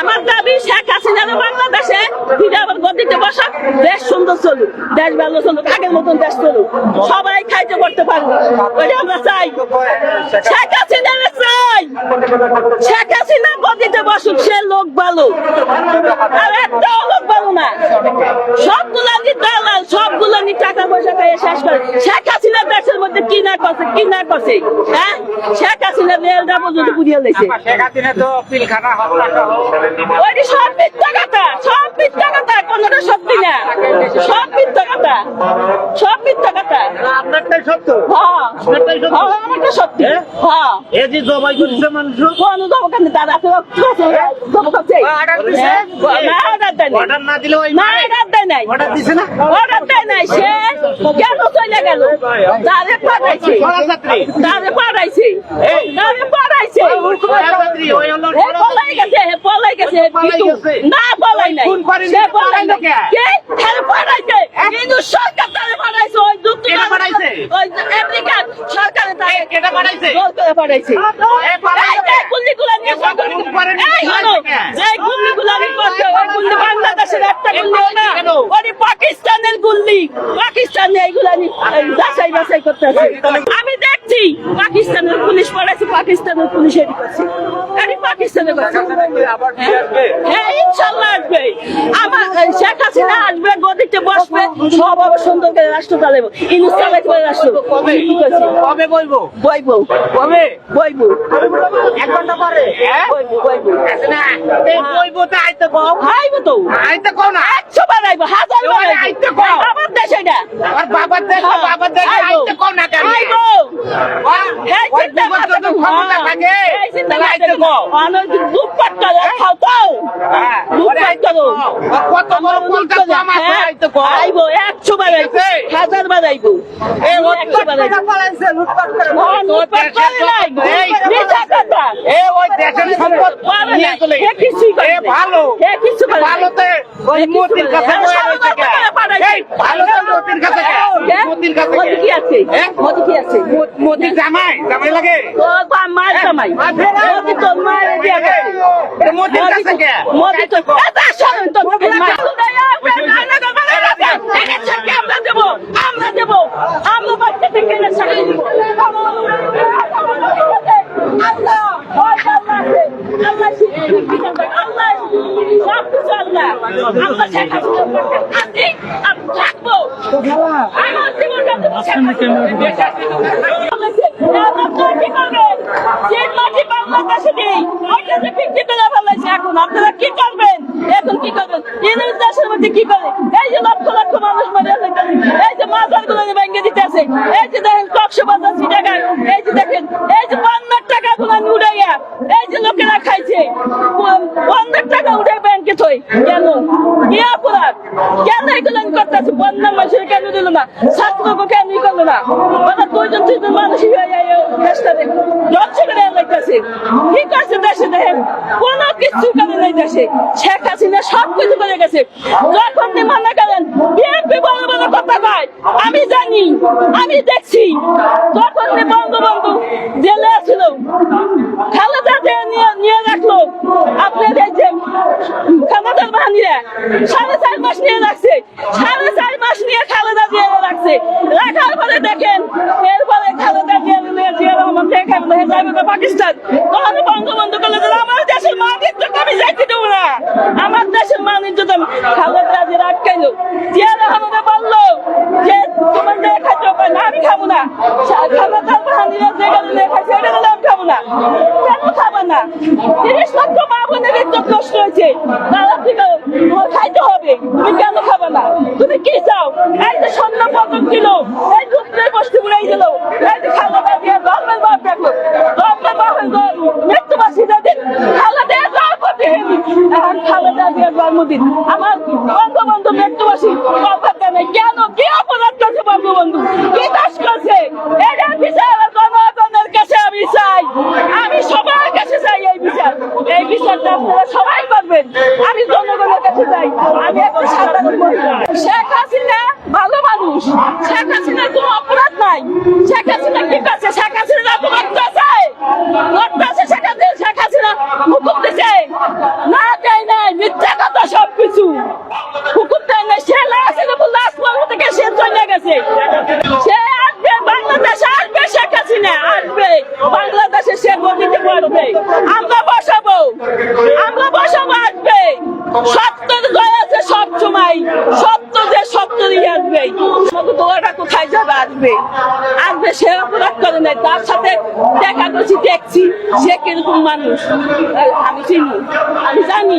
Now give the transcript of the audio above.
আমার দাবি শেখ হাসিনা বাংলাদেশে ফিরে আবার গদিতে বসাক, দেশ সুন্দর চলুক, দেশ ভালো চলুক, আগের মতন দেশ চলুক, সবাই খাইতে করতে পারবো, ওইটা আমরা চাই। শেখ হাসিনা চাই, শেখ হাসিনা গদিতে বসুক, সে লোক ভালো, আর একটাও লোক ভালো না। সবগুলো দালাল, সবগুলো টাকা পয়সা খাইয়ে শেষ করে। শেখ হাসিনা দেশের মধ্যে কি না করছে, কি না করছে, হ্যাঁ? শেখ হাসিনা রেলটা পর্যন্ত পুড়িয়ে লেছে। ওইটি সব মিথ্যা কথা, সব মিথ্যা কথা, কোনটা সত্যি না, সব মিথ্যা কথা, সব মিথ্যা কথা। আপনারটাই সত্য? হ্যাঁ, আমারটা সত্যি। হ্যাঁ, এই যে জবাই করছে মানুষ, কোন জবাকান দাদা তো জবাব করছে না, অর্ডার দেয় নাই, অর্ডার না দিলে ওই না অর্ডার দেয় নাই, অর্ডার দিছে না, অর্ডার দেয় নাই। সে কেন চলে গেল? তারে পাঠাইছে, তারে পাঠাইছে, তারে পাঠাইছে, পলাই গেছে, পলাই গেছে, না পলাই নাই, সে পলাই না, কে তারে পাঠাইছে? কিন্তু সরকার তারে পাঠাইছে, ওই যুক্তরাষ্ট্র পাঠাইছে, ওই আমেরিকান সরকারে তারে কেটে পাঠাইছে, জোর করে পাঠাইছে। এই গুলিগুলো নিয়ে এই হলো যে গুলিগুলো আমি করতে, ওই গুলি বাংলাদেশের একটা গুলি না, ওই পাকিস্তানের গুলি, পাকিস্তানে এইগুলা যাচাই বাছাই করতে আছে। আমি দেখছি পাকিস্তানের পুলিশ পড়াইছে, পাকিস্তানের পুলিশ এটি করছে, এটি পাকিস্তানে করছে। হ্যাঁ, ইনশাল্লাহ আসবে, আমার শেখ হাসিনা আসবে, গদিতে বসবে, সব আবার সুন্দর করে রাষ্ট্র চালাবো, ইনুস চালাইতে পারে রাষ্ট্র। কবে বইবো? বইবো, কবে বইবো, 1 ঘন্টা পরে? বইবো, বইবো, এই বইবো তো আইতে কও, আইবো তো, আইতে কও না, 100 বার আইবো, 1000 বার আইতে আইবো, কও, আমার দেশ এটা, আর বাবার দেশ, বাবার দেশ আইতে কও না কেন? আইবো, এই চিন্তা করতে তো ক্ষমতা থাকে, এই চিন্তা করতে কও, অনেক দুধ পাট্টা খাও তো, দুধ পাট্টা তো, কত বড় কলকাতা আমার আইতে কও, আইবো 100 বার আইবো, 1000 বার আইবো, এই 100 বার আইবো, পালাইছে, লুটপাট করে, লুটপাট করে নাই, এই মিথ্যা কথা, এই ওই দেশের সম্পদ নিয়ে চলে গেছে, কিছুই করে এ ভালো, কিছু করে ভালোতে ওই মোদির কাছে বয়ে রয়েছে কে? এই ভালোতে মোদির কাছে কে? মোদির কাছে মোদি কি আছে? মোদি কি আছে? মোদির জামাই, জামাই লাগে? ও মার জামাই, মোদি তো মায়ের দিয়া গেছে, এটা মোদির কাছে কে? মোদি তো এটা শোনেন তো, আমরা দেবো, আমরা দেবো, আমরা বাচ্চা থেকে সাকিয়ে দিব, আল্লাহ, আল্লাহ সব কিছু আল্লাহ, আমরা শেখ হাসিনা আছি, আমি থাকবো, আমার জীবনটা তুমি শেখ বাংলাদেশে নেই, ওইটাতে বিক্রি করে ফেলাইছে। এখন আপনারা কি করবেন? এখন কি করবেন? ইংরেজ দেশের মধ্যে কি করে? এই যে লক্ষ লক্ষ মানুষ মরে যাচ্ছে, এই যে মাজার গুলো ভেঙে দিতেছে, এই যে দেখেন কক্সবাজার চিটাগাং, এই যে দেখেন, এই যে 50 টাকা গুলো উড়াইয়া, এই যে লোকেরা খাইছে, 50 টাকা উঠে ব্যাংকে থই, কেন? কি অপরাধ? কেন এগুলো করতেছে? বন্যা মানুষের কেন দিল না? ছাত্রকে কেন করলো না? মানে 2জন 3জন মানুষ দেশটাতে ধ্বংস করে লাগতেছে। কি করছে দেশে? দেখেন কোন কিছু করে নেই দেশে। শেখ হাসিনা সব কিছু করে গেছে। যখন মনে করেন বিএনপি বড় বড় কথা কয়, আমি জানি, আমি দেখছি, যখন বঙ্গবন্ধু জেলে ছিল, খালেদা নিয়ে রাখলো, আপনার এই যে ক্ষমতার বাহিনীরা 4.5 মাস নিয়ে রাখছে, 4.5 মাস নিয়ে খালেদা দিয়ে রাখছে, রাখার পরে দেখেন এরপরে খালেদা জিয়া রহমান যাবে পাকিস্তান, তখন বঙ্গবন্ধু করলে আমার দেশের মানিজ্য আমি যাইতে দেবো না, আমার দেশের মানিজ্য খালেদা জিয়া আটকাইলো, জিয়া রহমানে বললো যে তোমার নিয়ে খাইতে পারে না, আমি খাবো না, খালেদার বাহিনীরা যেখানে নিয়ে খাইছে এটা আমি খাবো না, কেন খাবো না? 30 লক্ষ মা বোনের ইজ্জত নষ্ট হয়েছে, তারা কি করো? তোমার খাইতে হবে, তুমি কেন খাবে না? তুমি কি চাও? এই যে স্বর্ণ পদক দিল, এই যুদ্ধের বস্তু উড়াই দিল, এই যে খালেদা দিয়ে ধর্মের বাপ রাখলো, ধর্মের বাপের মৃত্যুবাসী যাদের খালেদা এখন খালেদা দিয়ে জন্মদিন, আমার বঙ্গবন্ধু মৃত্যুবাসী কথা নেই কেন? কি অপরাধ করছে বঙ্গবন্ধু? কি দাস করছে? এটা বিচার জনগণের কাছে আমি চাই, আমি সবার কাছে চাই এই বিচার, এই বিচারটা আপনারা সবাই করবেন, আমি জনগণের কাছে চাই। আমি এখন সাধারণ মহিলা। শেখ হাসিনা ভালো মানুষ, শেখ হাসিনার কোনো অপরাধ নাই। শেখ হাসিনা কি করছে? শেখ হাসিনা অপরাধ আছে, শেখ হাসিনা হুকুম দিচ্ছে না, সত্যের জয় আছে সব সময়, সত্য যে সত্য দিয়ে আসবে। আমাকে দোয়াটা কোথায় যাবে, আসবে আসবে, সে অপরাধ করে নাই, তার সাথে দেখা করছি, দেখছি সে কিরকম মানুষ আমি চিনি, আমি জানি।